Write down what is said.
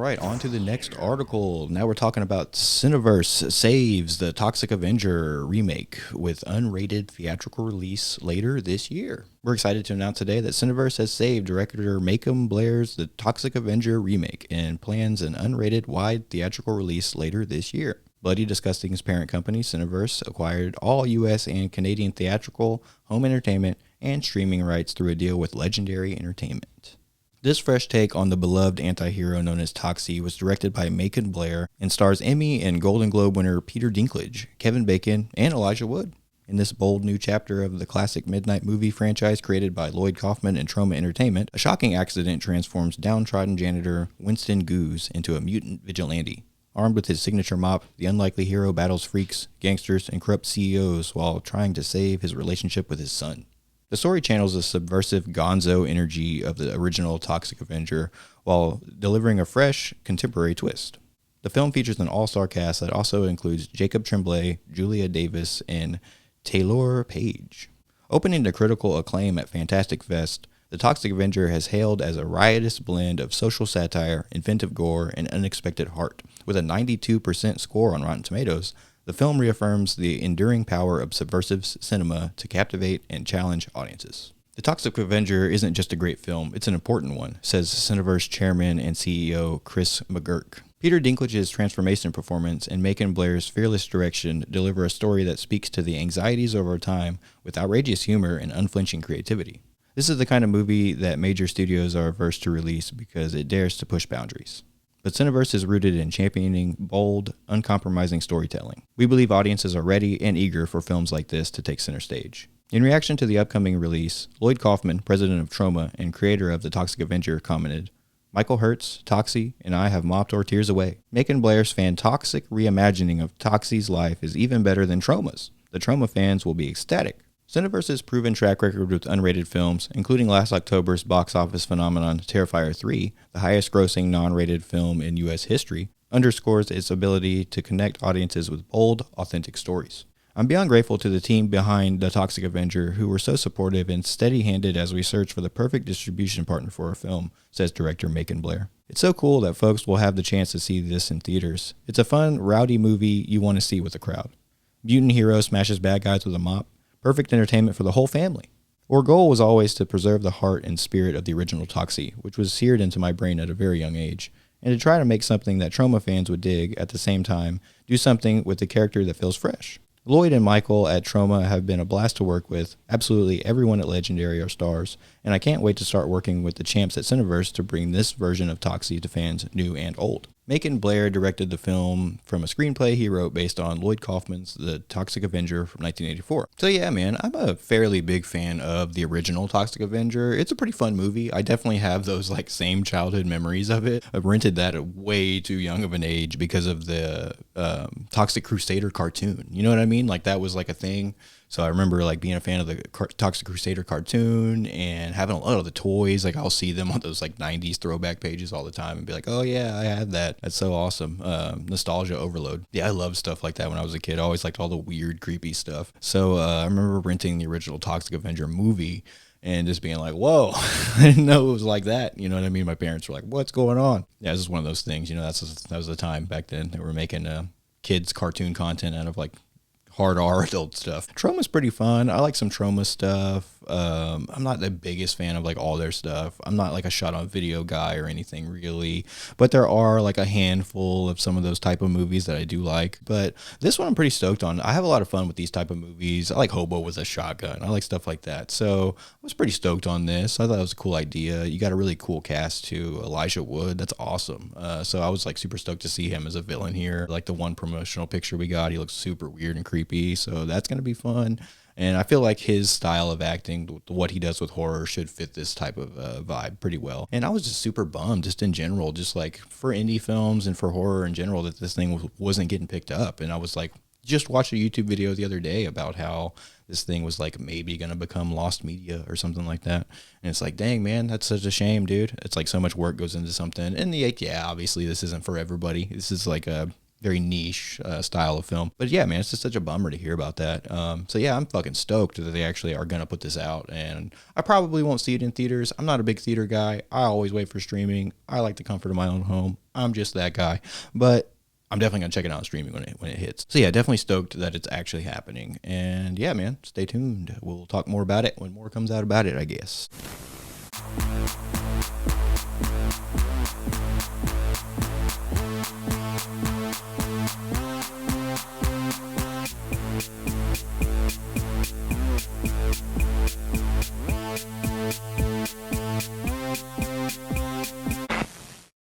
right, on to the next article. Now we're talking about Cineverse saves the Toxic Avenger remake with unrated theatrical release later this year. We're excited to announce today that Cineverse has saved director Macon Blair's The Toxic Avenger remake and plans an unrated wide theatrical release later this year. Bloody Disgusting's parent company, Cineverse, acquired all U.S. and Canadian theatrical, home entertainment, and streaming rights through a deal with Legendary Entertainment. This fresh take on the beloved anti-hero known as Toxie was directed by Macon Blair and stars Emmy and Golden Globe winner Peter Dinklage, Kevin Bacon, and Elijah Wood. In this bold new chapter of the classic midnight movie franchise created by Lloyd Kaufman and Troma Entertainment, a shocking accident transforms downtrodden janitor Winston Goose into a mutant vigilante. Armed with his signature mop, the unlikely hero battles freaks, gangsters, and corrupt CEOs while trying to save his relationship with his son. The story channels the subversive gonzo energy of the original Toxic Avenger while delivering a fresh, contemporary twist. The film features an all-star cast that also includes Jacob Tremblay, Julia Davis, and Taylor Page. Opening to critical acclaim at Fantastic Fest, The Toxic Avenger has hailed as a riotous blend of social satire, inventive gore, and unexpected heart. With a 92% score on Rotten Tomatoes, the film reaffirms the enduring power of subversive cinema to captivate and challenge audiences. The Toxic Avenger isn't just a great film, it's an important one, says Cineverse chairman and CEO Chris McGurk. Peter Dinklage's transformation performance and Macon Blair's fearless direction deliver a story that speaks to the anxieties of our time with outrageous humor and unflinching creativity. This is the kind of movie that major studios are averse to release because it dares to push boundaries. But Cineverse is rooted in championing bold, uncompromising storytelling. We believe audiences are ready and eager for films like this to take center stage. In reaction to the upcoming release, Lloyd Kaufman, president of Troma and creator of The Toxic Avenger, commented, "Michael Hertz, Toxie, and I have mopped our tears away. Macon Blair's fantastic reimagining of Toxie's life is even better than Troma's. The Troma fans will be ecstatic." Cineverse's proven track record with unrated films, including last October's box office phenomenon Terrifier 3, the highest-grossing non-rated film in U.S. history, underscores its ability to connect audiences with bold, authentic stories. I'm beyond grateful to the team behind The Toxic Avenger who were so supportive and steady-handed as we search for the perfect distribution partner for our film, says director Macon Blair. It's so cool that folks will have the chance to see this in theaters. It's a fun, rowdy movie you want to see with a crowd. Mutant hero smashes bad guys with a mop. Perfect entertainment for the whole family. Our goal was always to preserve the heart and spirit of the original Toxie, which was seared into my brain at a very young age, and to try to make something that Troma fans would dig at the same time, do something with the character that feels fresh. Lloyd and Michael at Troma have been a blast to work with. Absolutely everyone at Legendary are stars, and I can't wait to start working with the champs at Cineverse to bring this version of Toxie to fans new and old. Macon Blair directed the film from a screenplay he wrote based on Lloyd Kaufman's The Toxic Avenger from 1984. So yeah, man, I'm a fairly big fan of the original Toxic Avenger. It's a pretty fun movie. I definitely have those like same childhood memories of it. I rented that at way too young of an age because of the Toxic Crusader cartoon. You know what I mean? Like that was like a thing. So I remember like being a fan of the Toxic Crusader cartoon and having a lot of the toys. Like I'll see them on those like 90s throwback pages all the time and be like, oh yeah, I had that. That's so awesome. Nostalgia overload. Yeah, I loved stuff like that when I was a kid. I always liked all the weird, creepy stuff. So I remember renting the original Toxic Avenger movie and just being like, whoa, I didn't know it was like that. You know what I mean? My parents were like, what's going on? Yeah, this is one of those things. You know, that was the time back then. They were making kids cartoon content out of like hard R adult stuff. Troma's pretty fun. I like some Troma stuff. I'm not the biggest fan of like all their stuff. I'm not like a shot on video guy or anything really, but there are like a handful of some of those type of movies that I do like. But this one I'm pretty stoked on. I have a lot of fun with these type of movies. I like Hobo with a Shotgun. I like stuff like that. So I was pretty stoked on this. I thought it was a cool idea. You got a really cool cast too. Elijah Wood, that's awesome. So I was like super stoked to see him as a villain here. Like the one promotional picture we got, he looks super weird and creepy. So that's going to be fun. And I feel like his style of acting, what he does with horror, should fit this type of vibe pretty well. And I was just super bummed, just in general, just like for indie films and for horror in general, that this thing wasn't getting picked up. And I was like, just watched a YouTube video the other day about how this thing was like maybe going to become lost media or something like that. And it's like, dang, man, that's such a shame, dude. It's like so much work goes into something. And yeah, obviously this isn't for everybody. This is like a very niche style of film. But yeah, man, it's just such a bummer to hear about that. So yeah, I'm fucking stoked that they actually are going to put this out, and I probably won't see it in theaters. I'm not a big theater guy. I always wait for streaming. I like the comfort of my own home. I'm just that guy. But I'm definitely going to check it out on streaming when it hits. So yeah, definitely stoked that it's actually happening. And yeah, man, stay tuned. We'll talk more about it when more comes out about it, I guess.